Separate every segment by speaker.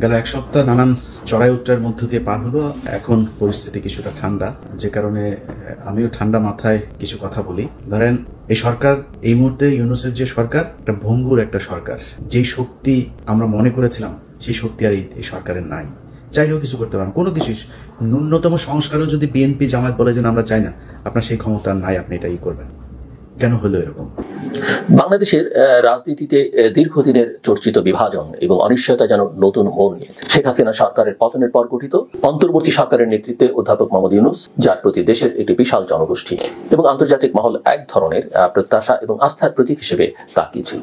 Speaker 1: গেল এক সপ্তাহ নানান চড়াই উত্তরের মধ্য দিয়ে পার হলো। এখন পরিস্থিতি কিছুটা ঠান্ডা, যে কারণে আমিও ঠান্ডা মাথায় কিছু কথা বলি। ধরেন, এই সরকার এই মুহূর্তে ইউনূসের যে সরকার, একটা ভঙ্গুর একটা সরকার। যেই শক্তি আমরা মনে করেছিলাম সেই শক্তি আর এই সরকারের নাই। চাইলেও কিছু করতে পারেন, কোনো কিছু ন্যূনতম সংস্কারও যদি বিএনপি জামায়াত বলে যে আমরা চাই না, আপনার সেই ক্ষমতা নাই, আপনি এটাই করবেন। কেন হলো এরকম?
Speaker 2: বাংলাদেশের রাজনীতিতে দীর্ঘদিনের চর্চিত বিভাজন এবং অনিশ্চয়তা যেন নতুন মোড় নিয়েছে। শেখ হাসিনা সরকারের পতনের পর গঠিত অন্তর্বর্তী সরকারের নেতৃত্বে অধ্যাপক মোহাম্মদ ইউনূস, যার প্রতি দেশের একটি বিশাল জনগোষ্ঠী এবং আন্তর্জাতিক মহল এক ধরনের প্রত্যাশা এবং আস্থার প্রতীক হিসেবে তাকিয়েছিল।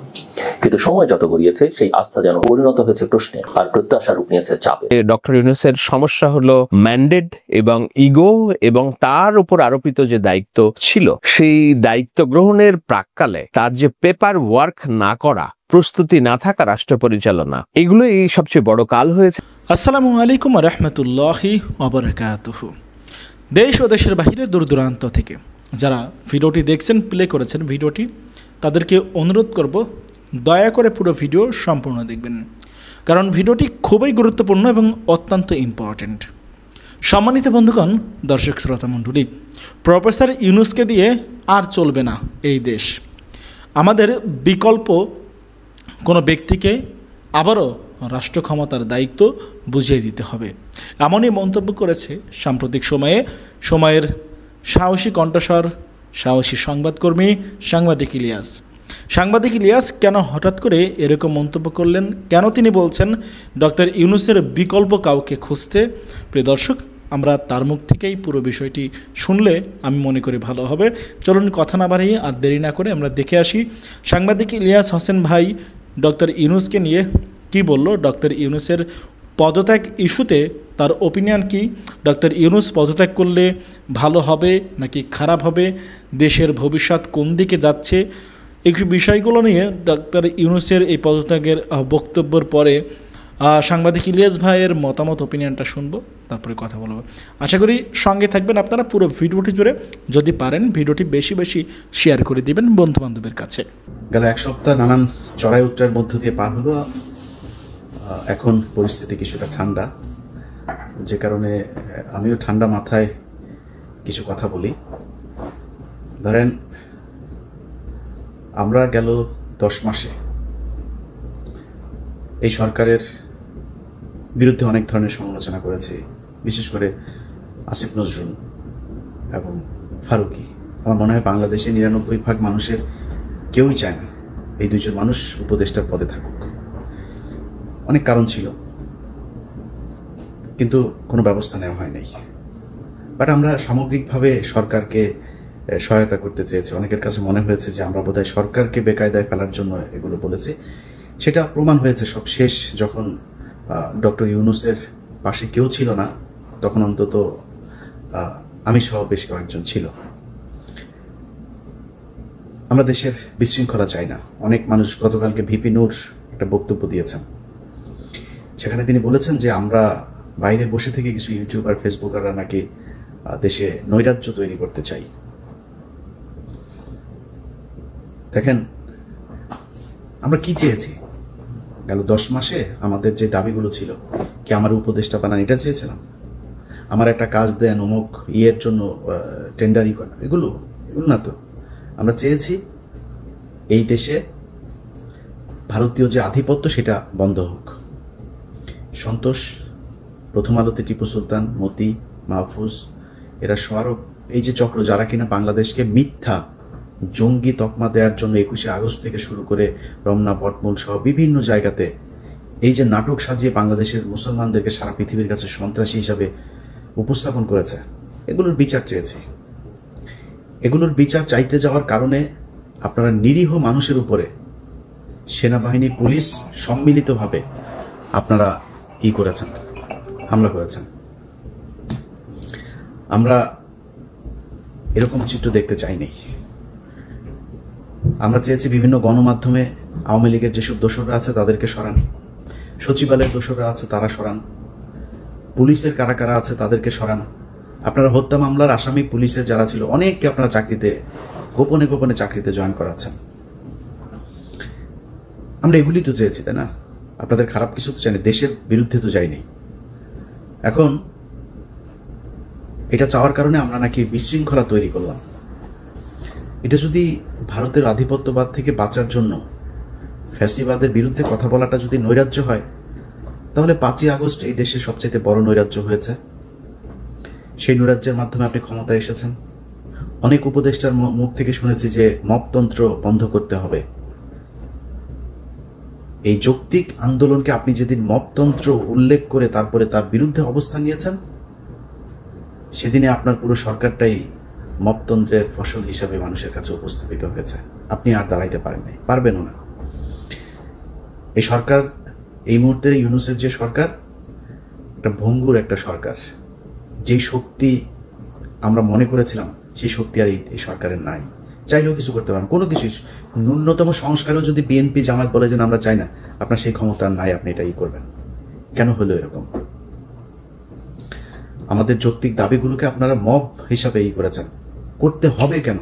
Speaker 2: কিন্তু সময় যত গড়িয়েছে সেই আস্থা যেন পরিণত হয়েছে প্রশ্নে, আর প্রত্যাশা রূপ নিয়েছে চাপে।
Speaker 3: ডক্টর ইউনূসের সমস্যা হলো ম্যান্ডেট এবং ইগো, এবং তার উপর আরোপিত যে দায়িত্ব ছিল, সেই দায়িত্ব গ্রহণের প্রাক্কালে তার যে পেপার ওয়ার্ক না করা, প্রস্তুতি না থাকা রাষ্ট্র পরিচালনা, এগুলোই সবচেয়ে বড় কাল হয়েছে।
Speaker 4: আসসালামু আলাইকুম ওয়া রাহমাতুল্লাহি ওয়া বারাকাতুহু। দেশ ও দেশের বাহিরে দূর দূরান্ত থেকে যারা ভিডিওটি দেখছেন, প্লে করেছেন ভিডিওটি, তাদেরকে অনুরোধ করব দয়া করে পুরো ভিডিও সম্পূর্ণ দেখবেন, কারণ ভিডিওটি খুবই গুরুত্বপূর্ণ এবং অত্যন্ত ইম্পর্ট্যান্ট। সম্মানিত বন্ধুগণ, দর্শক শ্রোতা মণ্ডলী, প্রফেসর ইউনূসকে দিয়ে আর চলবে না এই দেশ। আমাদের বিকল্প কোনো ব্যক্তিকে আবারও রাষ্ট্র ক্ষমতার দায়িত্ব বুঝিয়ে দিতে হবে, এমনই মন্তব্য করেছে সাম্প্রতিক সময়ের সাহসী কণ্ঠস্বর, সাহসী সংবাদকর্মী, সাংবাদিক ইলিয়াস কেন হঠাৎ করে এরকম মন্তব্য করলেন? কেন তিনি বলছেন ডক্টর ইউনূসের বিকল্প কাউকে খুঁজতে? প্রিয় দর্শক, আমরা তার মুখ থেকেই পুরো বিষয়টি শুনলে আমি মনে করি ভালো হবে। চলুন কথা না বাড়িয়ে আর দেরি না করে আমরা দেখে আসি সাংবাদিক ইলিয়াস হোসেন ভাই ডক্টর ইউনূসকে নিয়ে কি বলল। ডক্টর ইউনূসের পদত্যাগ ইস্যুতে তার ওপিনিয়ন কি? ডক্টর ইউনূস পদত্যাগ করলে ভালো হবে নাকি খারাপ হবে? দেশের ভবিষ্যৎ কোন দিকে যাচ্ছে? এই বিষয়গুলো নিয়ে ডক্টর ইউনূসের এই পদত্যাগের বক্তব্যের পরে সাংবাদিক ইলিয়াস ভাইয়ের মতামত, ওপিনিয়নটা শুনবো, তারপরে কথা বলবো। আশা করি সঙ্গে থাকবেন আপনারা পুরো ভিডিওটি জুড়ে। যদি পারেন ভিডিওটি বেশি বেশি শেয়ার করে দিবেন বন্ধু বান্ধবের কাছে।
Speaker 1: গেল এক সপ্তাহ নানান চড়াই উত্তরের মধ্য দিয়ে পার হলো। এখন পরিস্থিতি কিছুটা ঠান্ডা, যে কারণে আমিও ঠান্ডা মাথায় কিছু কথা বলি। ধরেন, আমরা গেল 10 মাসে এই সরকারের বিরুদ্ধে অনেক ধরনের সমালোচনা করেছি, বিশেষ করে আসিফ নজরুল এবং ফারুকী। আমার মনে হয় বাংলাদেশে 99% মানুষের কেউই চায় না এই দুইজন মানুষ উপদেষ্টার পদে থাকুক। অনেক কারণ ছিল, কিন্তু কোনো ব্যবস্থা নেওয়া হয় নাই। বাট আমরা সামগ্রিকভাবে সরকারকে সহায়তা করতে চেয়েছি। অনেকের কাছে মনে হয়েছে যে আমরা বোধহয় সরকারকে বেকায়দায় ফেলার জন্য এগুলো বলেছি। সেটা প্রমাণ হয়েছে সব শেষ, যখন ডক্টর ইউনূসের পাশে কেউ ছিল না, তখন অন্তত আমি সহ বেশ কয়েকজন ছিল। আমরা দেশের বিশৃঙ্খলা চাই না। অনেক মানুষ, গতকালকে ভিপি নূর একটা বক্তব্য দিয়েছেন, সেখানে তিনি বলেছেন যে আমরা বাইরে বসে থেকে কিছু ইউটিউবার, ফেসবুকাররা নাকি দেশে নৈরাজ্য তৈরি করতে চাই। দেখেন, আমরা কি চেয়েছি গেল 10 মাসে? আমাদের যে দাবিগুলো ছিল, কি আমার উপদেষ্টা বানান এটা চেয়েছিলাম? আমার একটা কাজ দেন, অমুক ইয়ের জন্য টেন্ডারই করেন, এগুলো না তো। আমরা চেয়েছি এই দেশে ভারতীয় যে আধিপত্য সেটা বন্ধ হোক। সন্তোষ, প্রথম আলোতে টিপু সুলতান, মতি, মাহফুজ, এরা সবারও এই যে চক্র, যারা কিনা বাংলাদেশকে মিথ্যা জঙ্গি তকমা দেওয়ার জন্য 21শে আগস্ট থেকে শুরু করে রমনা, বটমূল সহ বিভিন্ন জায়গাতে এই যে নাটক সাজিয়ে বাংলাদেশের মুসলমানদেরকে সারা পৃথিবীর কাছে সন্ত্রাসী হিসাবে উপস্থাপন করেছে, এগুলোর বিচার চেয়েছি। এগুলোর বিচার চাইতে যাওয়ার কারণে আপনারা নিরীহ মানুষের উপরে সেনাবাহিনী, পুলিশ সম্মিলিতভাবে আপনারা করেছেন, হামলা করেছেন। আমরা এরকম চিত্র দেখতে চাইনি। আমরা চেয়েছি বিভিন্ন গণমাধ্যমে আওয়ামী লীগের যেসব দোসররা আছে তাদেরকে সরান, সচিবালয়ের দোসররা আছে তারা সরান, পুলিশের কারা কারা আছে তাদেরকে সরান। আপনারা হত্যা মামলার আসামি পুলিশের যারা ছিল অনেককে আপনারা চাকরিতে গোপনে গোপনে চাকরিতে জয়েন করাচ্ছেন। আমরা এগুলি তো চেয়েছি, তাই না? আপনাদের খারাপ কিছু তো চাইনি, দেশের বিরুদ্ধে তো যাইনি। এখন এটা চাওয়ার কারণে আমরা নাকি বিশৃঙ্খলা তৈরি করলাম। এটা যদি ভারতের আধিপত্যবাদ থেকে বাঁচার জন্য ফ্যাসিবাদের বিরুদ্ধে কথা বলাটা যদি নৈরাজ্য হয়, তাহলে 5ই আগস্ট এই দেশে সবচেয়ে বড় নৈরাজ্য হয়েছে। সেই নৈরাজ্যের মাধ্যমে আপনি ক্ষমতায় এসেছেন। অনেক উপদেষ্টার মুখ থেকে শুনেছি যে মপতন্ত্র বন্ধ করতে হবে। এই যৌক্তিক আন্দোলনকে আপনি যেদিন মপতন্ত্র উল্লেখ করে তারপরে তার বিরুদ্ধে অবস্থান নিয়েছেন, সেদিনে আপনার পুরো সরকারটাই মপতন্ত্রের ফসল হিসাবে মানুষের কাছে উপস্থাপিত হয়েছে। আপনি আর দাঁড়াইতে পারেন নাই, পারবেনও না। এই সরকার, এই মুহূর্তে ইউনূসের যে সরকার, একটা ভঙ্গুর একটা সরকার। যেই শক্তি আমরা মনে করেছিলাম সেই শক্তি আর এই সরকারের নাই। চাইলেও কিছু করতে পারেন, কোনো কিছু ন্যূনতম সংস্কারও যদি বিএনপি জামায়াত বলে যে আমরা চাই না, আপনার সেই ক্ষমতা নাই, আপনি এটাই করবেন। কেন হলো এরকম? আমাদের যৌক্তিক দাবিগুলোকে আপনারা মব হিসাবে করেছেন। করতে হবে কেন?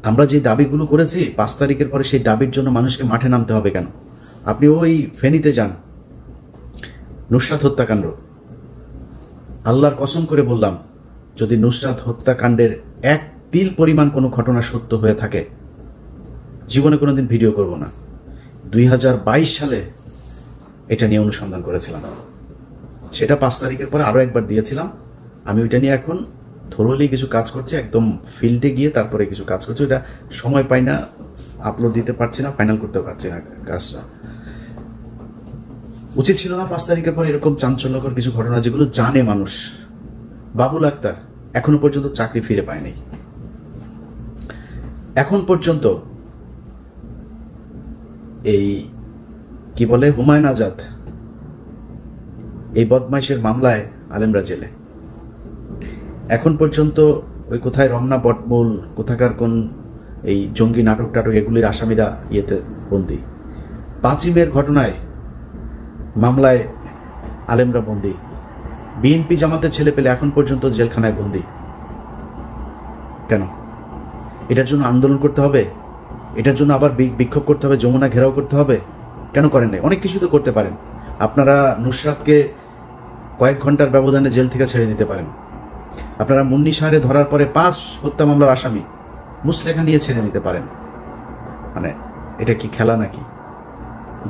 Speaker 1: আমরা যে দাবিগুলো করেছি 5 তারিখের পরে, সেই দাবির জন্য মানুষকে মাঠে নামতে হবে কেন? আপনি ওই ফেনীতে যান, নুসরাত হত্যাকাণ্ড, আল্লাহর কসম করে বললাম, যদি নুসরাত হত্যাকাণ্ডের 1 তিল পরিমাণ কোনো ঘটনা সত্য হয়ে থাকে, জীবনে কোনোদিন ভিডিও করব না। 2022 সালে এটা নিয়ে অনুসন্ধান করেছিলাম, সেটা 5 তারিখের পরে আরো একবার দিয়েছিলাম। আমি ওইটা নিয়ে এখন থরোলি কিছু কাজ করছি, একদম ফিল্ডে গিয়ে তারপরে কিছু কাজ করছি। ওটা সময় পাই না, আপলোড দিতে পারছি না, ফাইনাল করতে পারছি না কাজটা। উচিত ছিল না 5 তারিখের পরে এরকম চাঞ্চল্যকর কিছু ঘটনা যেগুলো জানে মানুষ। বাবুল আক্তার এখনো পর্যন্ত চাকরি ফিরে পায়নি। এখন পর্যন্ত এই কি বলে হুমায়ুন আজাদ, এই বদমাইশের মামলায় আলেমরা জেলে। এখন পর্যন্ত ওই কোথায় রমনা বটমূল, কোথাকার কোন এই জঙ্গি নাটক টাটক, এগুলির আসামিরা ইয়েতে বন্দী। 5ই মের ঘটনায় মামলায় আলেমরা বন্দী। বিএনপি জামাতের ছেলে পেলে এখন পর্যন্ত জেলখানায় বন্দী। কেন? এটার জন্য আন্দোলন করতে হবে? এটার জন্য আবার বিক্ষোভ করতে হবে, যমুনা ঘেরাও করতে হবে? কেন করেন নাই? অনেক কিছু তো করতে পারেন। আপনারা নুসরাতকে কয়েক ঘন্টার ব্যবধানে জেল থেকে ছেড়ে দিতে পারেন। আপনারা মুন্নি শাহরে ধরার পরে 5 হত্যা মামলার আসামি মুসলেখা নিয়ে ছেড়ে নিতে পারেন। মানে এটা কি খেলা নাকি?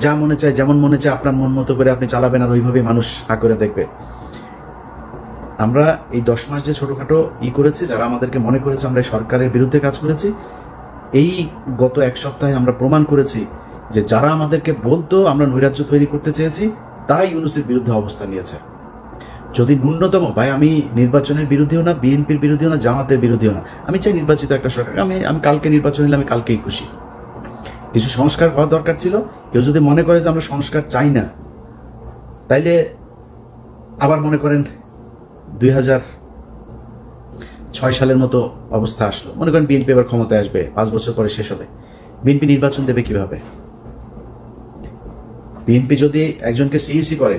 Speaker 1: যা মনে চায়, যেমন মনে চায় আপনার মন মতো করে আপনি চালাবেন, আর ওইভাবে মানুষ হা করে দেখবে। আমরা এই 10 মাস যে ছোটখাটো করেছি, যারা আমাদেরকে মনে করেছে আমরা সরকারের বিরুদ্ধে কাজ করেছি, এই গত 1 সপ্তাহে আমরা প্রমাণ করেছি যে যারা আমাদেরকে বলতো আমরা নৈরাজ্য তৈরি করতে চেয়েছি, তারাই ইউনূসের বিরুদ্ধে অবস্থান নিয়েছে। যদি ন্যূনতম, ভাই আমি নির্বাচনের বিরুদ্ধেও না, বিএনপির বিরুদ্ধেও না, জামাতের বিরুদ্ধেও না, আমি চাই নির্বাচিত একটা সরকার। আমি কালকে নির্বাচন হলে আমি কালকেই খুশি। কিছু সংস্কার হওয়া দরকার ছিল। কেউ যদি মনে করে যে আমরা সংস্কার চাই না, তাইলে আবার মনে করেন 2006 সালের মতো অবস্থা আসলো। মনে করেন বিএনপি এবার ক্ষমতায় আসবে, 5 বছর পরে শেষ হবে। বিএনপি নির্বাচন দেবে কিভাবে? বিএনপি যদি একজনকে সিইসি করে,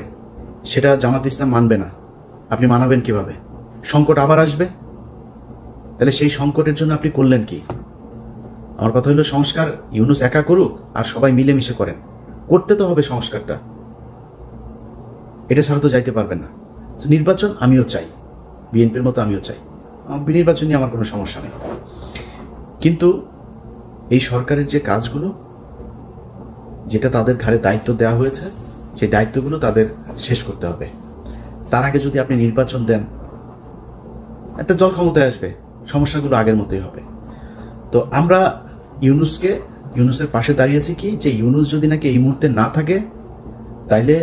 Speaker 1: সেটা জামাত ইসলাম মানবে না, আপনি মানাবেন কিভাবে? সংকট আবার আসবে। তাহলে সেই সংকটের জন্য আপনি করলেন কি? আমার কথা হলো, সংস্কার ইউনূস একা করুক আর সবাই মিলেমিশে করেন। করতে তো হবে সংস্কারটা, এটা ছাড়া তো যাইতে পারবেন না। নির্বাচন আমিও চাই, বিএনপির মতো আমিও চাই, নির্বাচন নিয়ে আমার কোনো সমস্যা নেই। কিন্তু এই সরকারের যে কাজগুলো, যেটা তাদের ঘাড়ে দায়িত্ব দেওয়া হয়েছে, সেই দায়িত্বগুলো তাদের শেষ করতে হবে। তার আগে যদি আপনি নির্বাচন দেন, একটা দল ক্ষমতায় আসবে, সমস্যাগুলো আগের মতোই হবে। তো আমরা ইউনূসের পাশে দাঁড়িয়েছি কি, যে ইউনূস যদি নাকি এই মুহূর্তে না থাকে, তাইলে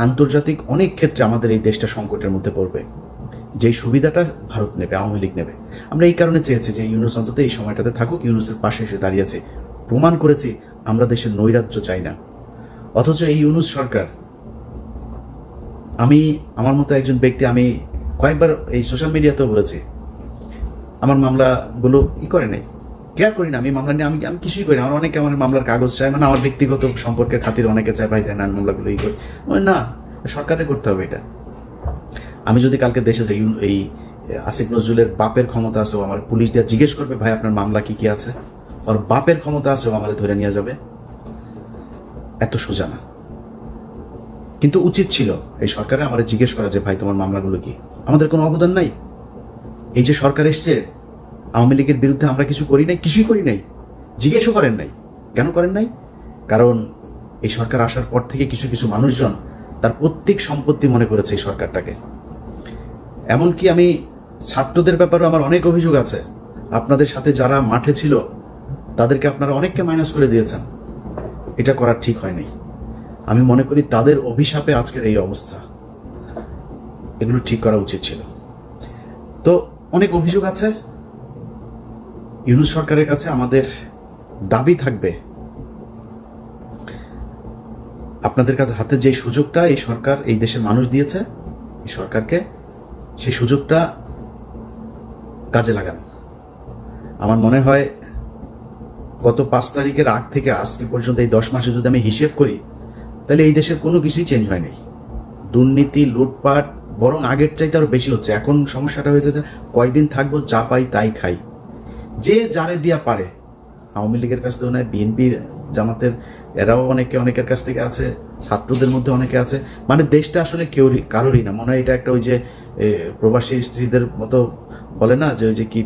Speaker 1: আন্তর্জাতিক অনেক ক্ষেত্রে আমাদের এই দেশটা সংকটের মধ্যে পড়বে। যেই সুবিধাটা ভারত নেবে, আওয়ামী লীগ নেবে। আমরা এই কারণে চেয়েছি যে ইউনূস অন্তত এই সময়টাতে থাকুক। ইউনূসের পাশে এসে দাঁড়িয়েছি, প্রমাণ করেছি আমরা দেশের নৈরাজ্য চাই না। অথচ এই ইউনূস সরকার, আমার মতো একজন ব্যক্তি, আমি কয়েকবার এই সোশ্যাল মিডিয়াতেও বলেছি, আমার মামলাগুলো করে নেই, কেয়ার করি না। আমি মামলা নিয়ে আমি কিছুই করি না। আমার অনেকে আমার মামলার কাগজ চায়, মানে আমার ব্যক্তিগত সম্পর্কের খাতির অনেকে চায়, ভাই দেন মামলাগুলো করি না, সরকারের করতে হবে এটা। আমি যদি কালকে দেশে যাই, এই আসিফ নজরুলের বাপের ক্ষমতা আছে, আমার পুলিশ দিয়ে জিজ্ঞেস করবে ভাই আপনার মামলা কি কি আছে, আর বাপের ক্ষমতা আছে আমার ধরে নিয়ে যাবে। এত সোজা না। কিন্তু উচিত ছিল এই সরকারে আমার জিজ্ঞেস করা যে ভাই তোমার মামলাগুলো কি, আমাদের কোনো অবদান নাই। এই যে সরকার এসছে, আওয়ামী লীগের বিরুদ্ধে আমরা কিছু করি নাই, কিছুই করি নাই, জিজ্ঞেসও করেন নাই। কেন করেন নাই? কারণ এই সরকার আসার পর থেকে কিছু কিছু মানুষজন তার প্রত্যেক সম্পত্তি মনে করেছে এই সরকারটাকে। এমনকি আমি ছাত্রদের ব্যাপারেও আমার অনেক অভিযোগ আছে। আপনাদের সাথে যারা মাঠে ছিল তাদেরকে আপনারা অনেককে মাইনাস করে দিয়েছেন, এটা করার ঠিক হয়নি। আমি মনে করি তাদের অভিশাপে আজকের এই অবস্থা, এগুলো ঠিক করা উচিত ছিল। তো অনেক অভিযোগ আছে। ইউনূস সরকারের কাছে আমাদের দাবি থাকবে, আপনাদের কাছে হাতে যে সুযোগটা এই সরকার এই দেশের মানুষ দিয়েছে, এই সরকারকে সেই সুযোগটা কাজে লাগান। আমার মনে হয় গত 5 তারিখের আগ থেকে আজকে পর্যন্ত এই 10 মাসে যদি আমি হিসেব করি, তাহলে এই দেশের কোনো কিছুই চেঞ্জ হয়নি। দুর্নীতি, লুটপাট বরং আগের চাইতে আরো বেশি হচ্ছে। এখন সমস্যাটা হয়েছে যে কয়দিন থাকবো, যা পাই তাই খাই, যে যারে দিয়া পারে। আওয়ামী লীগের কাছ থেকে নয়, বিএনপি, জামাতের এরাও অনেকের কাছ থেকে আছে, ছাত্রদের মধ্যে অনেকে আছে। মানে দেশটা আসলে কারোরই না। মনে হয় এটা একটা ওই যে প্রবাসী স্ত্রীদের মতো বলে না, যে ওই যে কি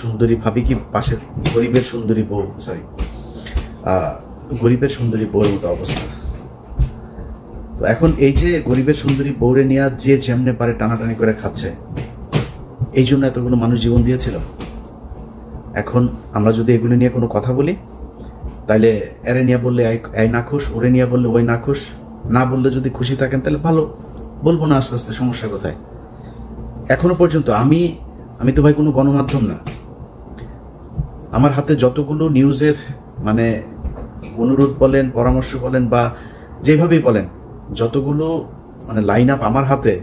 Speaker 1: সুন্দরী ভাবি কি পাশের গরিবের সুন্দরী বউ, গরিবের সুন্দরী বউয়ের মতো অবস্থা। তো এখন এই যে গরিবের সুন্দরী বউরে নিয়ে যে যেমনে পারে টানাটানি করে খাচ্ছে, এই জন্য এতগুলো মানুষ জীবন দিয়েছিল। এখন আমরা যদি এগুলো নিয়ে কোনো কথা বলি, তাহলে এরে নিয়ে বললে এই নাখুশ, ওরে নিয়ে বললে ওই নাখুশ, না বললে যদি খুশি থাকেন তাহলে ভালো, বলবো না আস্তে আস্তে, সমস্যা কোথায়? এখনো পর্যন্ত আমি তো ভাই কোনো গণমাধ্যম না। আমার হাতে যতগুলো নিউজের মানে অনুরোধ বলেন, পরামর্শ বলেন বা যেভাবেই বলেন, যতগুলো মানে লাইন আপ আমার হাতে,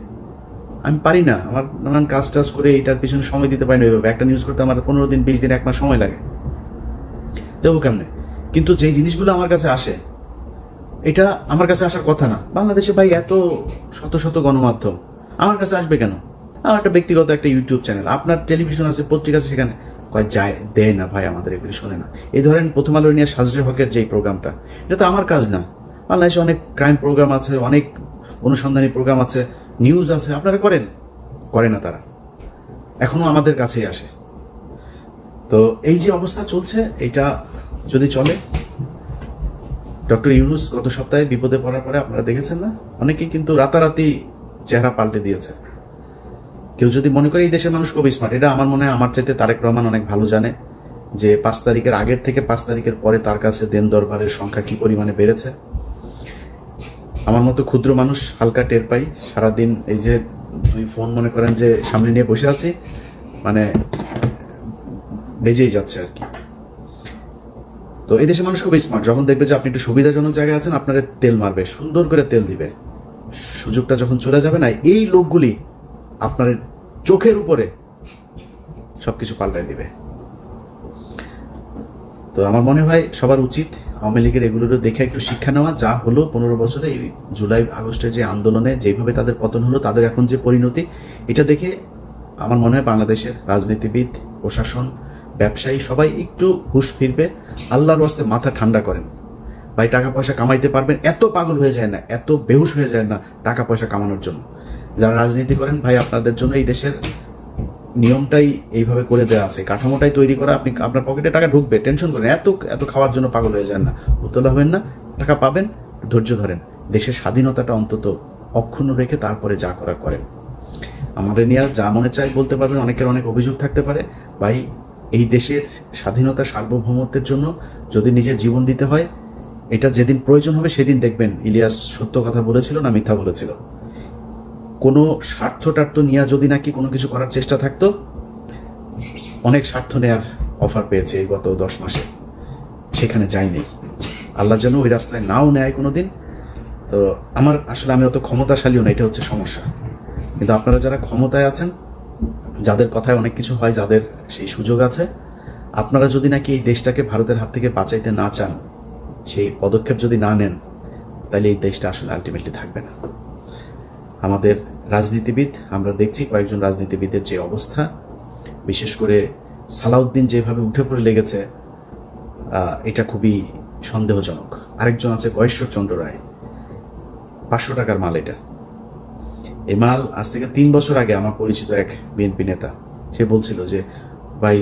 Speaker 1: আমি পারি না। আমার নানান কাজ টাজ করে এটার পিছনে সময় দিতে পারি না। ওইভাবে একটা নিউজ করতে আমার 15 দিন, 20 দিন, 1 মাস সময় লাগে, দেবো কেমনে? কিন্তু যে জিনিসগুলো আমার কাছে আসে, এটা আমার কাছে আসার কথা না। বাংলাদেশে ভাই এত শত শত গণমাধ্যম, আমার কাছে আসবে কেন? আমার একটা ব্যক্তিগত একটা ইউটিউব চ্যানেল, আপনার টেলিভিশন আছে, পত্রিকা আছে, সেখানে যায় দেয় না ভাই, আমাদের এগুলি শোনে না। এই ধরেন প্রথম আলো নিয়ে সাজরে হকের যে প্রোগ্রামটা, এটা তো আমার কাজ না। বাংলাদেশে অনেক ক্রাইম প্রোগ্রাম আছে, অনেক অনুসন্ধানী প্রোগ্রাম আছে, নিউজ আছে, আপনারা করে না তারা, এখনো আমাদের কাছেই আসে। তো এই যে অবস্থা চলছে, এটা যদি চলে, ডক্টর ইউনূস গত সপ্তাহে বিপদে পড়ার পরে আপনারা দেখেছেন না, অনেকেই কিন্তু রাতারাতি চেহারা পাল্টে দিয়েছে। কেউ যদি মনে করে এই দেশের মানুষ খুব স্মার্ট, এটা আমার মনে হয় আমার চাইতে তারেক রহমান অনেক ভালো জানে যে 5 তারিখের আগের থেকে 5 তারিখের পরে তার কাছে দেন দরবারের সংখ্যা কি পরিমাণে বেড়েছে। আমার মতো ক্ষুদ্র মানুষ হালকা টের পাই। সারাদিন এই যে 2 ফোন মনে করেন যে সামনে নিয়ে বসে আছি, মানে বেজেই যাচ্ছে আর কি। তো এই দেশের মানুষ খুব স্মার্ট। যখন দেখবে যে আপনি একটু সুবিধাজনক জায়গায় আছেন, আপনারা তেল মারবে, সুন্দর করে তেল দিবে। সুযোগটা যখন চলে যাবে না, এই লোকগুলি আপনার চোখের উপরে সবকিছু পাল্টাই দিবে। তো আমার মনে হয় সবার উচিত আওয়ামী লীগের এগুলোরও দেখে একটু শিক্ষা নেওয়া। যা হলো 15 বছরে, এই জুলাই আগস্টের যে আন্দোলনে যেভাবে তাদের পতন হলো, তাদের এখন যে পরিণতি, এটা দেখে আমার মনে হয় বাংলাদেশের রাজনীতিবিদ, প্রশাসন, ব্যবসায়ী সবাই একটু হুঁশ ফিরবে। আল্লাহর ওয়াস্তে মাথা ঠান্ডা করেন ভাই, টাকা পয়সা কামাইতে পারবেন, এত পাগল হয়ে যায় না, এত বেহুশ হয়ে যায় না টাকা পয়সা কামানোর জন্য। যারা রাজনীতি করেন ভাই, আপনাদের জন্য এই দেশের নিয়মটাই এইভাবে করে দেওয়া আছে, কাঠামোটাই তৈরি করা। আপনি আপনার পকেটে টাকা ঢুকবে, টেনশন করেন, এত খাওয়ার জন্য পাগল হয়ে যান না, উতলা হবেন না, টাকা পাবেন, ধৈর্য ধরেন, দেশের স্বাধীনতাটা অন্তত অক্ষুণ্ণ রেখে তারপরে যা করার করেন। আমাদের নিয়ে যা মনে চাই বলতে পারবেন, অনেকের অনেক অভিযোগ থাকতে পারে। ভাই, এই দেশের স্বাধীনতা, সার্বভৌমত্বের জন্য যদি নিজের জীবন দিতে হয়, এটা যেদিন প্রয়োজন হবে সেদিন দেখবেন ইলিয়াস সত্য কথা বলেছিল না মিথ্যা বলেছিল। কোনো স্বার্থটার্থ নিয়ে যদি নাকি কোনো কিছু করার চেষ্টা থাকতো, অনেক স্বার্থ নেয়ার অফার পেয়েছে এই গত 10 মাসে, সেখানে যায়নি। আল্লাহ যেন ওই রাস্তায় নাও নেয় কোনোদিন। তো আমি অত ক্ষমতাশালীও না, এটা হচ্ছে সমস্যা। কিন্তু আপনারা যারা ক্ষমতায় আছেন, যাদের কথায় অনেক কিছু হয়, যাদের সেই সুযোগ আছে, আপনারা যদি নাকি এই দেশটাকে ভারতের হাত থেকে বাঁচাইতে না চান, সেই পদক্ষেপ যদি না নেন, তাহলে এই দেশটা আসলে আলটিমেটলি থাকবে না। আমাদের রাজনীতিবিদ, আমরা দেখছি কয়েকজন রাজনীতিবিদের যে অবস্থা, বিশেষ করে সালাউদ্দিন যেভাবে উঠে পড়ে লেগেছে, এটা খুবই সন্দেহজনক। আরেকজন আছে গয়েশ্বর চন্দ্র রায়, 500 টাকার মাল এটা। এই মাল আজ থেকে 3 বছর আগে আমার পরিচিত এক বিএনপি নেতা সে বলছিল যে ভাই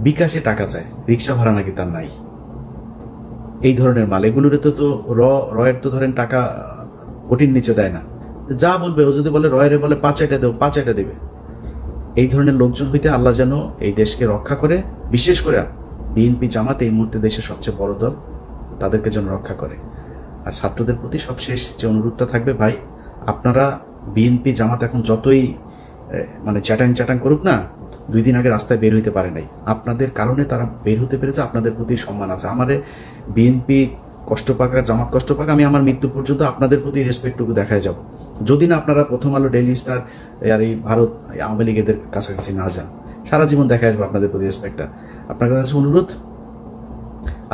Speaker 1: বিকাশে টাকা চায়, রিক্সা ভাড়া নাকি তার নাই। এই ধরনের মাল এগুলোর তো রয়ের তো ধরেন টাকা কোটির নিচে দেয় না, যা বলবে ও যদি বলে রয়ের বলে 5 এটা দেবো 5 এটা দেবে। এই ধরনের লোকজন হইতে আল্লাহ যেন এই দেশকে রক্ষা করে, বিশেষ করে বিএনপি জামাত এই মুহূর্তে দেশের সবচেয়ে বড় দল, তাদেরকে যেন রক্ষা করে। আর ছাত্রদের প্রতি সবশেষ যে অনুরোধটা থাকবে, ভাই আপনারা বিএনপি জামাত এখন যতই মানে চ্যাটাং করুক না, 2 দিন আগে রাস্তায় বের হইতে পারে নাই, আপনাদের কারণে তারা বের হতে পেরেছে, আপনাদের প্রতি সম্মান আছে। আমারে বিএনপি কষ্ট পাক আর জামাত কষ্ট পাক, আমি আমার মৃত্যু পর্যন্ত আপনাদের প্রতি রেসপেক্টটুকু দেখায় যাব। যদি না আপনারা প্রথম আলো, ডেইলি স্টার আর এই ভারত আওয়ামী লীগের কাছাকাছি না যান, সারা জীবন দেখা আসবে আপনাদের প্রতি রেসপেক্টটা। আপনার কাছে অনুরোধ,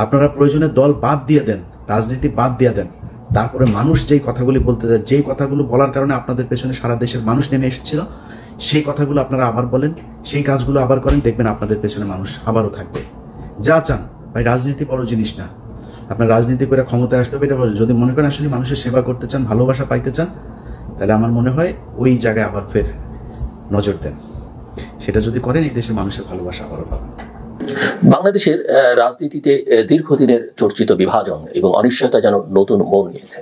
Speaker 1: আপনারা প্রয়োজনে দল বাদ দিয়ে দেন, রাজনীতি বাদ দিয়ে দেন, তারপরে মানুষ যেই কথাগুলি বলতে যায়, যেই কথাগুলো বলার কারণে আপনাদের পেছনে সারা দেশের মানুষ নেমে এসেছিল, সেই কথাগুলো আপনারা আবার বলেন, সেই কাজগুলো আবার করেন, দেখবেন আপনাদের পেছনে মানুষ আবারও থাকবে। যা চান ভাই, রাজনীতি বড় জিনিস না, আপনার রাজনীতি করে ক্ষমতায় আসতে হবে এটা বলেন। যদি মনে করেন আসলে মানুষের সেবা করতে চান, ভালোবাসা পাইতে চান, তাহলে আমার মনে হয় ওই জায়গায় আবার ফের নজর দেন। সেটা যদি করেন, এই দেশের মানুষের ভালোবাসা আবারও পাবেন।
Speaker 2: বাংলাদেশের রাজনীতিতে দীর্ঘদিনের চর্চিত বিভাজন এবং অনিশ্চয়তা যেন নতুন মোড় নিয়েছে।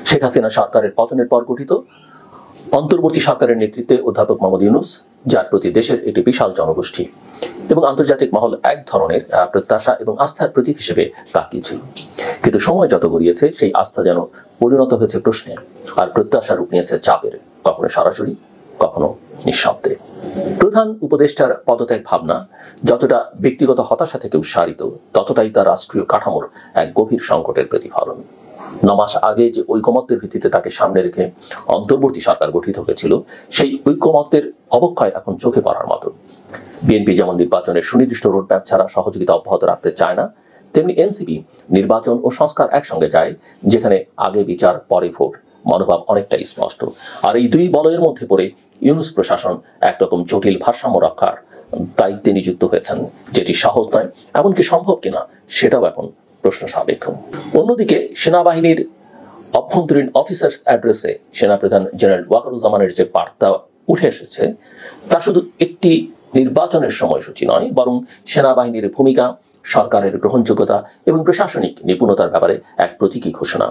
Speaker 2: শেখ হাসিনা সরকারের পতনের পর গঠিত অন্তর্বর্তী সরকারের নেতৃত্বে অধ্যাপক মোহাম্মদ ইউনূস, যার প্রতি দেশের একটি বিশাল জনগোষ্ঠী এবং আন্তর্জাতিক মহল এক ধরনের প্রত্যাশা এবং আস্থার প্রতীক হিসেবে তাকিয়েছিল। কিন্তু সময় যত গড়িয়েছে, সেই আস্থা যেন পরিণত হয়েছে প্রশ্নে, আর প্রত্যাশা রূপ নিয়েছে চাপের, কখনো সরাসরি, কখনো নিঃশব্দে। প্রধান উপদেষ্টার পদত্যাগ ভাবনা যতটা ব্যক্তিগত হতাশা থেকে উৎসারিত, ততটাই তার রাষ্ট্রীয় কাঠামোর এক গভীর সংকটের প্রতিফলন। 9 মাস আগে যে ঐকমত্যের ভিত্তিতে তাকে সামনে রেখে অন্তর্বর্তী সরকার গঠিত হয়েছিল, সেই ঐকমত্যের অবক্ষয় এখন চোখে পড়ার মতো। বিএনপি যেমন নির্বাচনের সুনির্দিষ্ট রোডম্যাপ ছাড়া সহযোগিতা অব্যাহত রাখতে চায় না, তেমনি এনসিপি নির্বাচন ও সংস্কার একসঙ্গে যায়, যেখানে আগে বিচার পরে ভোট মনোভাব অনেকটাই স্পষ্ট। আর এই দুই বলয়ের মধ্যে পড়ে ইউনূস প্রশাসন একরকম জটিল ভারসাম্য রক্ষার দায়িত্বে নিযুক্ত হয়েছেন, যেটি সহজ নয়, এমনকি সম্ভব কিনা সেটাও এখন প্রশ্ন সাপেক্ষ। অন্যদিকে সেনাবাহিনীর অভ্যন্তরীণ অফিসার্স অ্যাড্রেসে সেনাপ্রধান জেনারেল ওয়াকারুজ্জামানের যে বার্তা উঠে এসেছে, তা শুধু একটি নির্বাচনের সময়সূচি নয়, বরং সেনাবাহিনীর ভূমিকা, সরকারের গ্রহণযোগ্যতা এবং প্রশাসনিক নিপুণতার ব্যাপারে এক প্রতীকী ঘোষণা।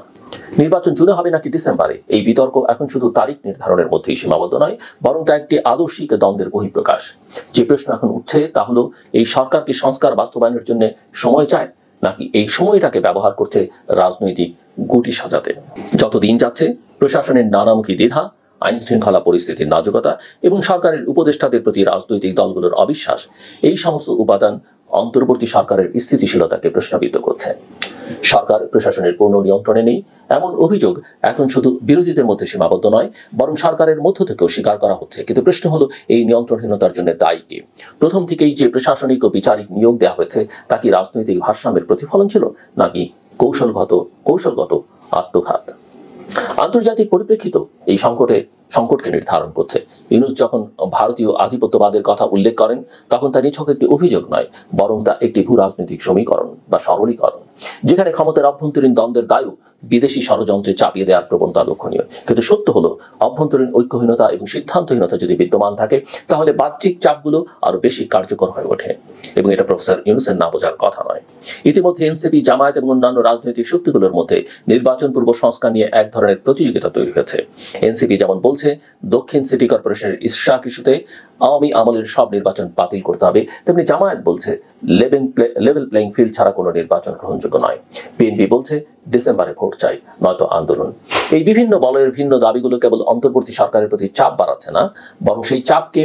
Speaker 2: নির্বাচন জুনে হবে নাকি ডিসেম্বরে, এই বিতর্ক এখন শুধু তারিখ নির্ধারণের মধ্যেই সীমাবদ্ধ নয়, বরং তা একটি আদর্শিক দ্বন্দ্বের বহিঃপ্রকাশ। যে প্রশ্ন এখন উঠছে তা হলো, এই সরকার কি সংস্কার বাস্তবায়নের জন্য সময় চায়, নাকি এই সময়টাকে ব্যবহার করছে রাজনৈতিক গুটি সাজাতে? যত দিন যাচ্ছে, প্রশাসনের নানামুখী দ্বিধা, আইন শৃঙ্খলা পরিস্থিতির নাজুকতা এবং সরকারের উপদেষ্টাদের প্রতি রাজনৈতিক দলগুলোর অবিশ্বাস, এই সমস্ত উপাদান অন্তর্বর্তী সরকারের স্থিতিশীলতাকে প্রশ্নবিদ্ধ করছে। সরকার প্রশাসনের পূর্ণ নিয়ন্ত্রণে নেই এমন অভিযোগ এখন শুধু বিরোধীদের মধ্যে সীমাবদ্ধ নয়, বরং সরকারের মধ্য থেকেও স্বীকার করা হচ্ছে। কিন্তু প্রশ্ন হলো, এই নিয়ন্ত্রণহীনতার জন্য দায়ী কে? প্রথম থেকেই যে প্রশাসনিক ও বিচারিক নিয়োগ দেওয়া হয়েছে, তা কি রাজনৈতিক ভারসাম্যের প্রতিফলন ছিল, নাকি কৌশলগত আত্মঘাত? আন্তর্জাতিক পরিপ্রেক্ষিত এই সংকটকে নির্ধারণ করছে। ইউনূস যখন ভারতীয় আধিপত্যবাদের কথা উল্লেখ করেন, তখন তা নিছক একটি অভিযোগ নয়, বরং তা একটি ভূ রাজনৈতিক সমীকরণ বা সরলীকরণ, যেখানে ক্ষমতার অভ্যন্তরীণ দ্বন্দ্বের দায়ও বিদেশি ষড়যন্ত্রে চাপিয়ে দেওয়ার প্রবণতা লক্ষণীয়। কিন্তু সত্য হলো, অভ্যন্তরীণ ঐক্যহীনতা এবং সিদ্ধান্তহীনতা যদি বিদ্যমান থাকে, তাহলে বাহ্যিক চাপগুলো আরো বেশি কার্যকর হয়ে ওঠে, এবং এটা প্রফেসর ইউনূসের না বোঝার কথা নয়। ইতিমধ্যে এনসিপি, জামায়াত এবং অন্যান্য রাজনৈতিক শক্তিগুলোর মধ্যে নির্বাচন পূর্ব সংস্কার নিয়ে এক ধরনের প্রতিযোগিতা তৈরি হয়েছে। এনসিপি যেমন বলছে, দক্ষিণ সিটি কর্পোরেশনের ইশরাক ইস্যুতে আওয়ামী আমলের সব নির্বাচন বাতিল করতে হবে, তেমনি জামায়াত বলছে লেভেল প্লেইং ফিল্ড ছাড়া কোনো নির্বাচন গ্রহণযোগ্য নয়। বিএনপি বলছে ডিসেম্বরে ভোট চাই, নয়তো আন্দোলন। এই বিভিন্ন বলয়ের ভিন্ন দাবিগুলো কেবল অন্তর্বর্তী সরকারের প্রতি চাপ বাড়াচ্ছে না, বরং সেই চাপকে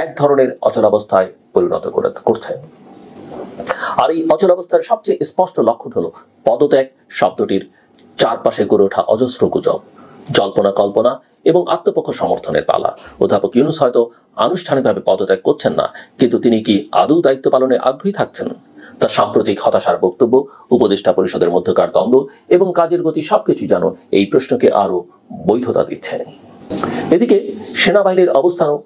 Speaker 2: এক ধরনের অচলাবস্থায় পরিণত করছে। আর এই অচলাবস্থার সবচেয়ে স্পষ্ট লক্ষণ হলো পদত্যাগ শব্দটির চারপাশে গড়ে ওঠা অজস্র গুজব, জল্পনা কল্পনা এবং আত্মপক্ষ সমর্থনের পালা। অধ্যাপক ইউনূস হয়তো আনুষ্ঠানিকভাবে পদত্যাগ করছেন না, কিন্তু তিনি কি আদৌ দায়িত্ব পালনে আগ্রহী থাকছেন? তার সাম্প্রতিক হতাশার বক্তব্য, উপদেষ্টা পরিষদের মধ্যকার দ্বন্দ্ব এবং কাজের গতি সবকিছু যেন এই প্রশ্নকে আরো বৈধতা দিচ্ছে। এদিকে সেনাবাহিনীর অবস্থানও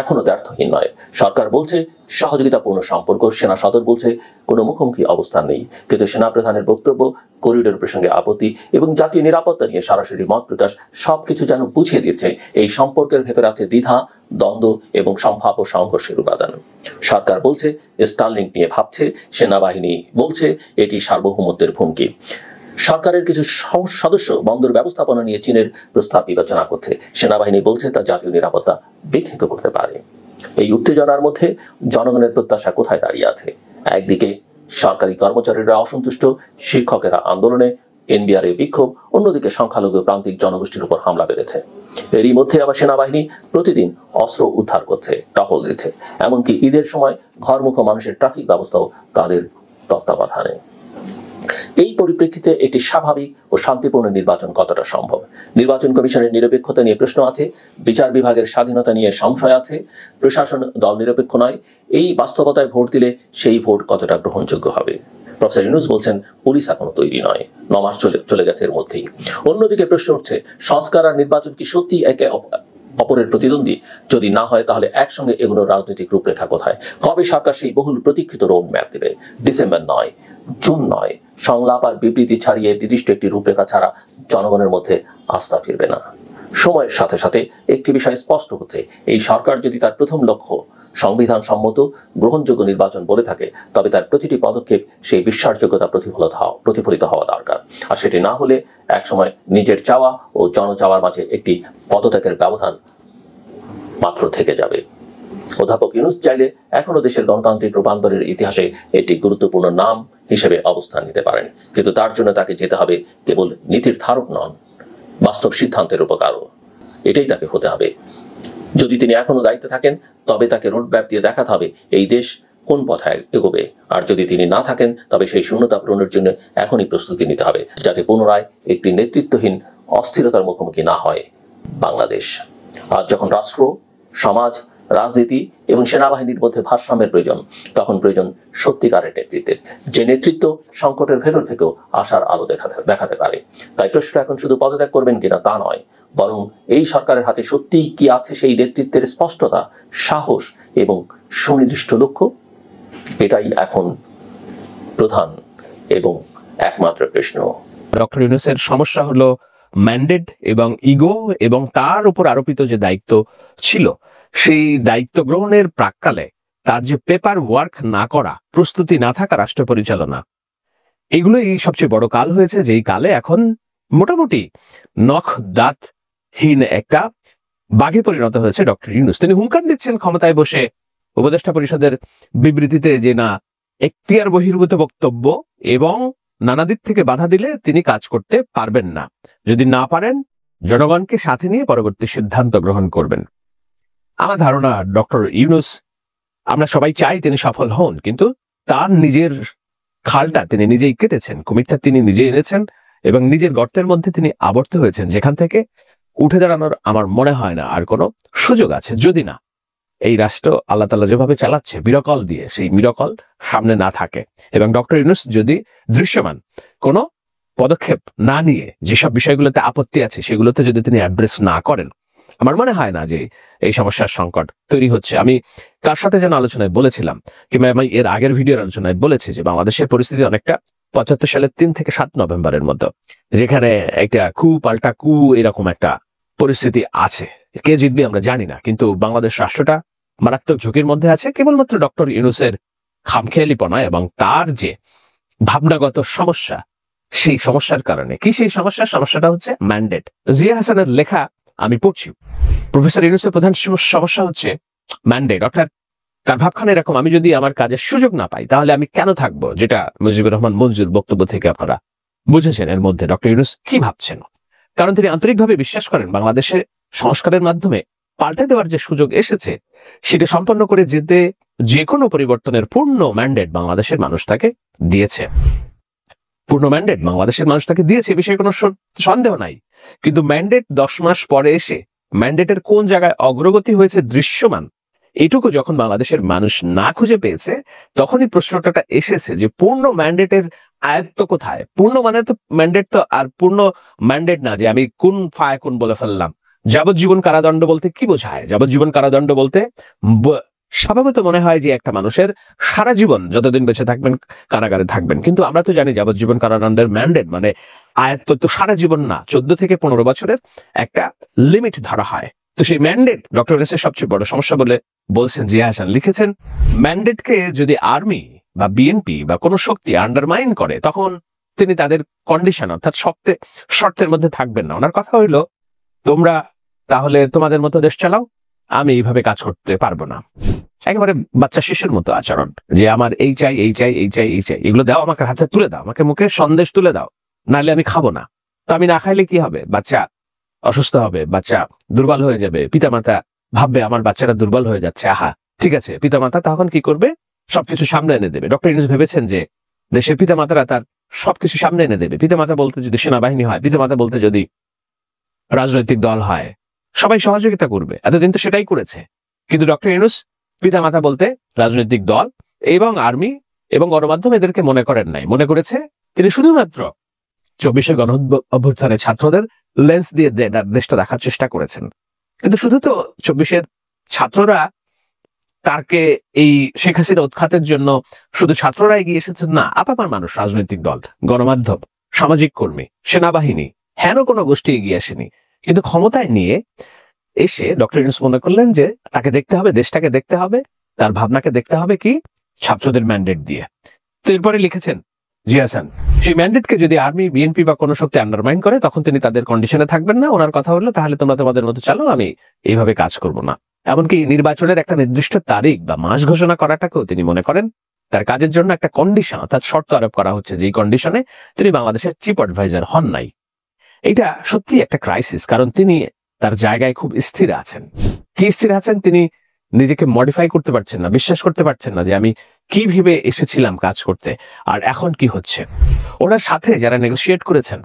Speaker 2: এখনো দ্ব্যর্থহীন নয়। সরকার বলছে সহযোগিতাপূর্ণ সম্পর্ক, সেনা সদর বলছে কোনো মুখোমুখি অবস্থান নেই, কিন্তু সেনা প্রধানের বক্তব্য, করিডোর প্রসঙ্গে আপত্তি এবং জাতীয় নিরাপত্তা নিয়ে সরাসরি মত প্রকাশ সবকিছু যেন বুঝিয়ে দিচ্ছে এই সম্পর্কের ভেতরে আছে দ্বিধা, দ্বন্দ্ব এবং সম্ভাব্য সংঘর্ষের উপাদান। সরকার বলছে স্টারলিংক নিয়ে ভাবছে, সেনাবাহিনী বলছে এটি সার্বভৌমত্বের হুমকি। সরকারের কিছু সদস্য বন্দর ব্যবস্থাপনা নিয়ে চীনের প্রস্তাব বিবেচনা করছে, সেনাবাহিনী বলছে তা জাতীয় নিরাপত্তা বিঘ্নিত করতে পারে। এই উত্তেজনার মধ্যে জনগণের প্রত্যাশা কোথায় দাঁড়িয়ে আছে? একদিকে সরকারি কর্মচারীরা অসন্তুষ্ট, শিক্ষকেরা আন্দোলনে, এনবিআর বিক্ষোভ, অন্যদিকে সংখ্যালঘু প্রান্তিক জনগোষ্ঠীর উপর হামলা বেড়েছে। এরই মধ্যে আবার সেনাবাহিনী প্রতিদিন অস্ত্র উদ্ধার করছে, টহল দিচ্ছে, এমনকি ঈদের সময় ঘরমুখ মানুষের ট্রাফিক ব্যবস্থাও তাদের তত্ত্বাবধানে। এই পরিপ্রেক্ষিতে একটি স্বাভাবিক ও শান্তিপূর্ণ নির্বাচন কতটা সম্ভব? নির্বাচন কমিশনের নিরপেক্ষতা নিয়ে প্রশ্ন আছে, বিচার বিভাগের স্বাধীনতা নিয়ে সংশয় আছে, প্রশাসন দল নিরপেক্ষ নয়। এই বাস্তবতায় ভোট দিলে সেই ভোট কতটা গ্রহণযোগ্য হবে? প্রফেসর ইউনূস বলছেন পুলিশ এখনো তৈরি নয়, 9 মাস চলে গেছে এর মধ্যেই। অন্যদিকে প্রশ্ন উঠছে, সংস্কার আর নির্বাচন কি সত্যি একে অপরের প্রতিদ্বন্দ্বী? যদি না হয় তাহলে একসঙ্গে এগুলোর রাজনৈতিক রূপরেখা কোথায়? কবে সরকার সেই বহুল প্রতীক্ষিত রোড ম্যাপ দেবে? ডিসেম্বর নয়, জুন নয়। সংলাপ আর বিবৃতি ছাড়িয়ে নির্দিষ্ট একটি রূপরেখা ছাড়া জনগণের মধ্যে আস্থা ফিরবে না। সময়ের সাথে সাথে একটি বিষয় স্পষ্ট হচ্ছে, এই সরকার যদি তার প্রথম লক্ষ্য সংবিধান সম্মত গ্রহণযোগ্য নির্বাচন বলে থাকে, তবে তার প্রতিটি পদক্ষেপ সেই বিশ্বাসযোগ্যতা প্রতিফলিত হওয়া দরকার। আর সেটি না হলে একসময় নিজের চাওয়া ও জনচাওয়ার মাঝে একটি পদত্যাগের ব্যবধান মাত্র থেকে যাবে। অধ্যাপক ইউনূস চাইলে এখনো দেশের গণতান্ত্রিক রূপান্তরের ইতিহাসে একটি গুরুত্বপূর্ণ নাম হিসেবে অবস্থান নিতে পারেন, কিন্তু তার জন্য তাকে যেতে হবে কেবল নীতির ধারক নন, বাস্তব সিদ্ধান্তের উপকারও। এটাই তাকে হতে হবে। যদি তিনি এখনো দায়িত্বে থাকেন, তবে তাকে রোডম্যাপ দিয়ে দেখাতে হবে এই দেশ কোন পথে এগোবে। আর যদি তিনি না থাকেন, তবে সেই শূন্যতা পূরণের জন্য এখনই প্রস্তুতি নিতে হবে, যাতে পুনরায় একটি নেতৃত্বহীন অস্থিরতার মুখোমুখি না হয় বাংলাদেশ। আজ যখন রাষ্ট্র, সমাজ, রাজনীতি এবং সেনাবাহিনীর মধ্যে ভারসাম্যের প্রয়োজন, তখন প্রয়োজন সত্যিকারের নেতৃত্বের, যে নেতৃত্ব সংকটের ভেতর থেকেও আশার আলো দেখাতে পারে। তাই প্রশ্ন এখন শুধু পদত্যাগ করবেন কিনা তা নয়, বরং এই সরকারের হাতে সত্যিই কি আছে সেই নেতৃত্বের স্পষ্টতা, সাহস এবং সুনির্দিষ্ট লক্ষ্য? এটাই এখন প্রধান এবং একমাত্র প্রশ্ন।
Speaker 3: ডক্টর ইউনূসের সমস্যা হলো ম্যান্ডেট এবং ইগো, এবং তার উপর আরোপিত যে দায়িত্ব ছিল, সেই দায়িত্ব গ্রহণের প্রাক্কালে তার যে পেপার ওয়ার্ক না করা, প্রস্তুতি না থাকা রাষ্ট্র পরিচালনা, এগুলোই সবচেয়ে বড় কাল হয়েছে, যেই কালে এখন মোটামুটি নখ দাঁতহীন একটা বাঘে পরিণত হয়েছে ডক্টর ইউনূস। তিনি হুঙ্কার দিচ্ছেন ক্ষমতায় বসে উপদেষ্টা পরিষদের বিবৃতিতে যে না, এখতিয়ার বহির্ভূত বক্তব্য এবং নানা দিক থেকে বাধা দিলে তিনি কাজ করতে পারবেন না, যদি না পারেন জনগণকে সাথে নিয়ে পরবর্তী সিদ্ধান্ত গ্রহণ করবেন। আমার ধারণা ডক্টর ইউনূস, আমরা সবাই চাই তিনি সফল হন, কিন্তু তার নিজের খালটা তিনি নিজেই কেটেছেন, কুমিরটা তিনি নিজে এনেছেন এবং নিজের গর্তের মধ্যে তিনি আবর্ত হয়েছেন, যেখান থেকে উঠে দাঁড়ানোর আমার মনে হয় না আর কোনো সুযোগ আছে, যদি না এই রাষ্ট্র আল্লাহ তাআলা যেভাবে চালাচ্ছে মিরাকল দিয়ে, সেই মিরাকল সামনে না থাকে এবং ডক্টর ইউনূস যদি দৃশ্যমান কোনো পদক্ষেপ না নিয়ে যেসব বিষয়গুলোতে আপত্তি আছে সেগুলোতে যদি তিনি অ্যাড্রেস না করেন, আমার মনে হয় না যে এই সমস্যার সংকট তৈরি হচ্ছে। আমি কার সাথে যেন আলোচনায় বলেছিলাম, কিংবা আমি এর আগের ভিডিওর আলোচনায় বলেছি যে বাংলাদেশের পরিস্থিতি অনেকটা ৭৫ সালের ৩ থেকে ৭ নভেম্বরের মতো, যেখানে একটা কু পাল্টা কু এরকম একটা পরিস্থিতি আছে। কে জিতবে আমরা জানি না, কিন্তু বাংলাদেশ রাষ্ট্রটা মারাত্মক ঝুঁকির মধ্যে আছে কেবলমাত্র ডক্টর ইউনূসের খামখেয়ালিপনা এবং তার যে ভাবনাগত সমস্যা, সেই সমস্যার কারণে। কি সেই সমস্যাটা হচ্ছে ম্যান্ডেট। জিয়া হাসানের লেখা আমি পড়ছি, প্রফেসর ইউনূসের প্রধান সমস্যা হচ্ছে ম্যান্ডেট, অর্থাৎ তার ভাবখানা এরকম, আমি যদি আমার কাজের সুযোগ না পাই তাহলে আমি কেন থাকবো, যেটা মুজিবুর রহমান মঞ্জুর বক্তব্য থেকে আপনারা বুঝেছেন এর মধ্যে ডক্টর ইউনূস কি ভাবছেন। কারণ তিনি আন্তরিকভাবে বিশ্বাস করেন বাংলাদেশে সংস্কারের মাধ্যমে পাল্টে দেওয়ার যে সুযোগ এসেছে সেটা সম্পন্ন করে যেতে যে কোনো পরিবর্তনের পূর্ণ ম্যান্ডেট বাংলাদেশের মানুষ তাকে দিয়েছে, পূর্ণ ম্যান্ডেট বাংলাদেশের মানুষ তাকে দিয়েছে, এ বিষয়ে কোনো সন্দেহ নাই। কিন্তু ম্যান্ডেট 10 মাস পরে এসে ম্যান্ডেটের কোন জায়গায় অগ্রগতি হয়েছে দৃশ্যমান, এটুকু যখন বাংলাদেশের মানুষ না খুঁজে পেয়েছে, তখনই প্রশ্নটা এসেছে যে পূর্ণ ম্যান্ডেটের আয়ত্ত কোথায়। পূর্ণ মানে তো ম্যান্ডেট তো আর পূর্ণ ম্যান্ডেট না যে আমি কোন ফায়াকুন বলে ফেললাম, যাবজ্জীবন কারাদণ্ড বলতে কি বোঝায়? যাবজ্জীবন কারাদণ্ড বলতে স্বভাবত মনে হয় যে একটা মানুষের সারা জীবন যতদিন বেঁচে থাকবেন কারাগারে থাকবেন, কিন্তু আমরা তো জানি যাবজ্জীবন কারাদণ্ডের ম্যান্ডেট মানে আয়ত্ত তো সারা জীবন না, 14 থেকে 15 বছরের একটা লিমিট ধরা হয়। তো সেই ম্যান্ডেট ডক্টর ইউনূসের সবচেয়ে বড় সমস্যা বলে বলছেন জিয়া হাসান। লিখেছেন, ম্যান্ডেটকে যদি আর্মি বা বিএনপি বা কোনো শক্তি আন্ডারমাইন করে তখন তিনি তাদের কন্ডিশন অর্থাৎ শর্তের মধ্যে থাকবেন না। ওনার কথা হইল, তোমরা তাহলে তোমাদের মতো দেশ চালাও, আমি এইভাবে কাজ করতে পারবো না। একেবারে বাচ্চা শিশুর মতো আচরণ, যে আমার এই চাই এই চাই এই চাই এই চাই, এগুলো দাও, আমাকে হাতে তুলে দাও, আমাকে মুখে সন্দেশ তুলে দাও, নাহলে আমি খাবো না। তো আমি না খাইলে কি হবে? বাচ্চা অসুস্থ হবে, বাচ্চা দুর্বল হয়ে যাবে, পিতামাতা ভাববে আমার বাচ্চারা দুর্বল হয়ে যাচ্ছে। আহা, ঠিক আছে, পিতামাতা তখন কি করবে? সবকিছু সামনে এনে দেবে। ডক্টর ইউনূস ভেবেছেন যে দেশের পিতামাতারা তার সবকিছু সামনে এনে দেবে। পিতামাতা বলতে যদি সেনাবাহিনী হয়, পিতামাতা বলতে যদি রাজনৈতিক দল হয়, সবাই সহযোগিতা করবে। এতদিন তো সেটাই করেছে। কিন্তু ডক্টর ইউনূস পিতামাতা বলতে রাজনৈতিক দল এবং আর্মি এবং গণমাধ্যম এদেরকে মনে করেন নাই। মনে করেছে তিনি শুধুমাত্র 24 গণ অভ্যুত্থানের ছাত্রদের লেন্স দিয়ে দেশটা দেখার চেষ্টা করেছেন। কিন্তু শুধু তো 24 ছাত্ররা তাকে এই শেখ হাসিনা উৎখাতের জন্য শুধু ছাত্ররা এগিয়ে এসেছেন না, আপামার মানুষ, রাজনৈতিক দল, গণমাধ্যম, সামাজিক কর্মী, সেনাবাহিনী, হেন কোনো গোষ্ঠী এগিয়ে আসেনি। কিন্তু ক্ষমতায় নিয়ে এসে ডক্টর ইউনূস মনে করলেন যে তাকে দেখতে হবে, দেশটাকে দেখতে হবে, তার ভাবনাকে দেখতে হবে কি ছাত্রদের ম্যান্ডেট দিয়ে। তো এরপরে লিখেছেন জিয়া হাসান, সেই ম্যান্ডেটকে যদি আর্মি, বিএনপি বা কোনো শক্তি আন্ডারমাইন করে তখন তিনি তাদের কন্ডিশনে থাকবেন না। ওনার কথা হলো, তাহলে তোমরা তোমাদের মতো চালো, আমি এইভাবে কাজ করব না। এমনকি নির্বাচনের একটা নির্দিষ্ট তারিখ বা মাস ঘোষণা করাটাকেও তিনি মনে করেন তার কাজের জন্য একটা কন্ডিশন অর্থাৎ শর্ত আরোপ করা হচ্ছে, যেই কন্ডিশনে তিনি বাংলাদেশের চিফ অ্যাডভাইজার হন নাই। এটা সত্যি একটা ক্রাইসিস, কারণ তিনি তার জায়গায় খুব স্থির আছেন। কি স্থির আছেন? তিনি নিজেকে মডিফাই করতে পারছেন না, বিশ্বাস করতে পারছেন না যে আমি কি ভেবে এসেছিলাম কাজ করতে আর এখন কি হচ্ছে। ওনার সাথে যারা নেগোসিয়েট করেছেন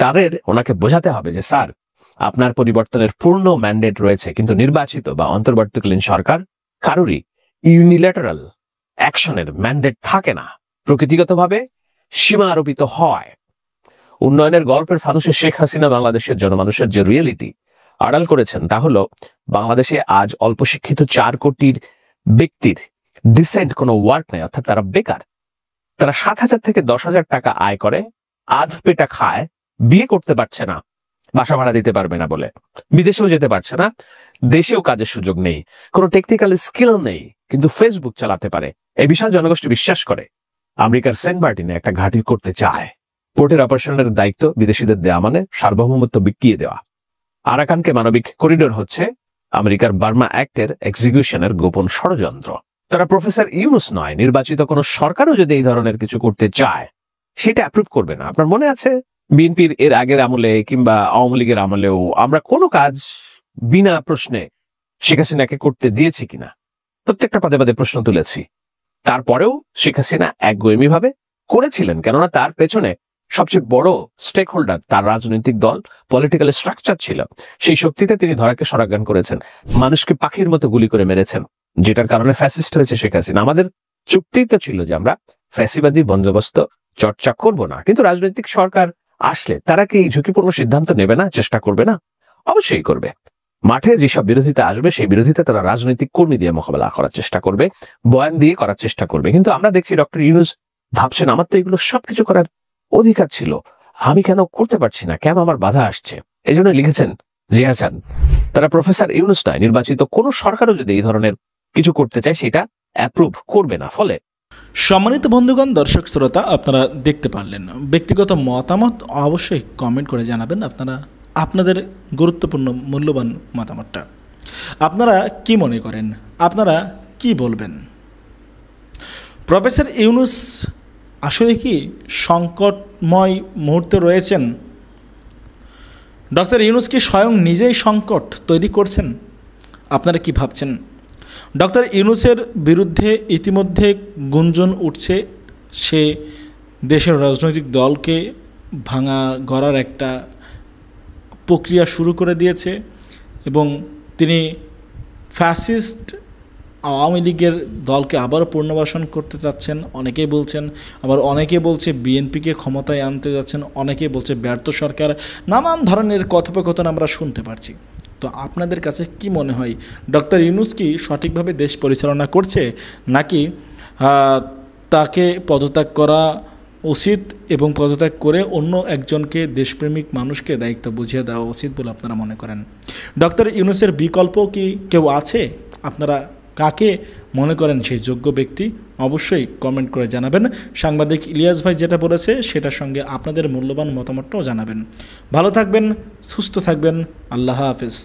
Speaker 3: তাদের ওনাকে বোঝাতে হবে যে স্যার, আপনার পরিবর্তনের পূর্ণ ম্যান্ডেট রয়েছে, কিন্তু নির্বাচিত বা অন্তর্বর্তীকালীন সরকার কারোরই ইউনিল্যাটারাল অ্যাকশনের ম্যান্ডেট থাকে না, প্রকৃতিগতভাবে সীমা আরোপিত হয়। উন্নয়নের গল্পের ফানুষে শেখ হাসিনা বাংলাদেশের জনমানুষের যে রিয়েলিটি আড়াল করেছেন তা হলো বাংলাদেশে আজ অল্প শিক্ষিত 4 কোটির ব্যক্তির ডিসেন্ট কোনো ওয়ার্ক নেই, অর্থাৎ তারা বেকার। তারা 7,000 থেকে 10,000 টাকা আয় করে, আধ পেটা খায়, বিয়ে করতে পারছে না, বাসা ভাড়া দিতে পারবে না বলে, বিদেশেও যেতে পারছে না, দেশেও কাজের সুযোগ নেই, কোনো টেকনিক্যাল স্কিল নেই, কিন্তু ফেসবুক চালাতে পারে। এই বিশাল জনগোষ্ঠী বিশ্বাস করে আমেরিকার সেন্ট মার্টিনে একটা ঘাঁটি করতে চায়। পোর্টের অপারেশনের দায়িত্ব বিদেশিদের দেওয়া মানে সার্বভৌমত্ব বিকিয়ে দেওয়া। আরাকানকে মানবিক করিডোর হচ্ছে আমেরিকার বার্মা অ্যাক্টের এক্সিকিউশনের গোপন ষড়যন্ত্র। তারা প্রফেসর ইউনূস নয়, নির্বাচিত কোনো সরকারও যদি এই ধরনের কিছু করতে চায় সেটা অ্যাপ্রুভ করবে না। আপনার মনে আছে বিএনপির এর আগের আমলে কিংবা আওয়ামী লীগের আমলেও আমরা কোনো কাজ বিনা প্রশ্নে শেখ হাসিনাকে করতে দিয়েছি কিনা? প্রত্যেকটা পদে পদে প্রশ্ন তুলেছি। তারপরেও শেখ হাসিনা একগুঁয়েমি ভাবে করেছিলেন, কেননা তার পেছনে সবচেয়ে বড় স্টেক হোল্ডার তার রাজনৈতিক দল, পলিটিক্যাল স্ট্রাকচার ছিল। সেই শক্তিতে তিনি ধরাকে সরাজ্ঞান করেছেন, মানুষকে পাখির মতো গুলি করে মেরেছেন, যেটার কারণে ফ্যাসিস্ট হয়েছে শেখ হাসিনা। আমাদের চুক্তি তো ছিল যে আমরা ফ্যাসিবাদী বন্দোবস্ত চর্চা করব না, কিন্তু রাজনৈতিক সরকার আসলে তারা কি ঝুঁকিপূর্ণ সিদ্ধান্ত নেবে না, চেষ্টা করবে না? অবশ্যই করবে। মাঠে যেসব বিরোধিতা আসবে সেই বিরোধিতা তারা রাজনৈতিক কর্মী দিয়ে মোকাবেলা করার চেষ্টা করবে, বয়ান দিয়ে করার চেষ্টা করবে। কিন্তু আমরা দেখছি ডক্টর ইউনূস ভাবছেন আমার তো এগুলো সবকিছু করার অধিকার ছিল, আমি কেন করতে পারছি না, কেন আমার বাধা আসছে? এই জন্য লিখেছেন জিয়া হাসান, তারা প্রফেসর ইউনূস নয়, নির্বাচিত কোনো সরকারও যদি এই ধরনের কিছু করতে চায় সেটা অ্যাপ্রুভ করবে না। ফলে
Speaker 4: সম্মানিত বন্ধুগণ, দর্শক শ্রোতা, আপনারা দেখতে পারলেন। ব্যক্তিগত মতামত অবশ্যই কমেন্ট করে জানাবেন আপনারা আপনাদের গুরুত্বপূর্ণ মূল্যবান মতামতটা। আপনারা কি মনে করেন, আপনারা কি বলবেন? প্রফেসর ইউনূস আসলে কি সংকটময় মুহূর্তে রয়েছেন? ডক্টর ইউনূস কি স্বয়ং নিজেই সংকট তৈরি করছেন? আপনারা কি ভাবছেন? ডক্টর ইউনূসের বিরুদ্ধে ইতিমধ্যে গুঞ্জন উঠছে, সে দেশের রাজনৈতিক দলকে ভাঙা গড়ার একটা প্রক্রিয়া শুরু করে দিয়েছে এবং তিনি ফ্যাসিস্ট আওয়ামী লীগের দলকে আবারও পুনর্বাসন করতে চাচ্ছেন অনেকেই বলছেন। আবার অনেকে বলছে বিএনপিকে ক্ষমতায় আনতে যাচ্ছেন, অনেকে বলছে ব্যর্থ সরকার। নানান ধরনের কথোপকথন আমরা শুনতে পারছি। তো আপনাদের কাছে কি মনে হয়, ডক্টর ইউনূস কি সঠিকভাবে দেশ পরিচালনা করছে, নাকি তাকে পদত্যাগ করা উচিত এবং পদত্যাগ করে অন্য একজনকে, দেশপ্রেমিক মানুষকে দায়িত্ব বুঝিয়ে দেওয়া উচিত বলে আপনারা মনে করেন? ডক্টর ইউনূসের বিকল্প কি কেউ আছে? আপনারা কাকে মনে করেন সেই যোগ্য ব্যক্তি? অবশ্যই কমেন্ট করে জানাবেন। সাংবাদিক ইলিয়াস ভাই যেটা বলেছে সেটার সঙ্গে আপনাদের মূল্যবান মতামতটাও জানাবেন। ভালো থাকবেন, সুস্থ থাকবেন। আল্লাহ হাফেজ।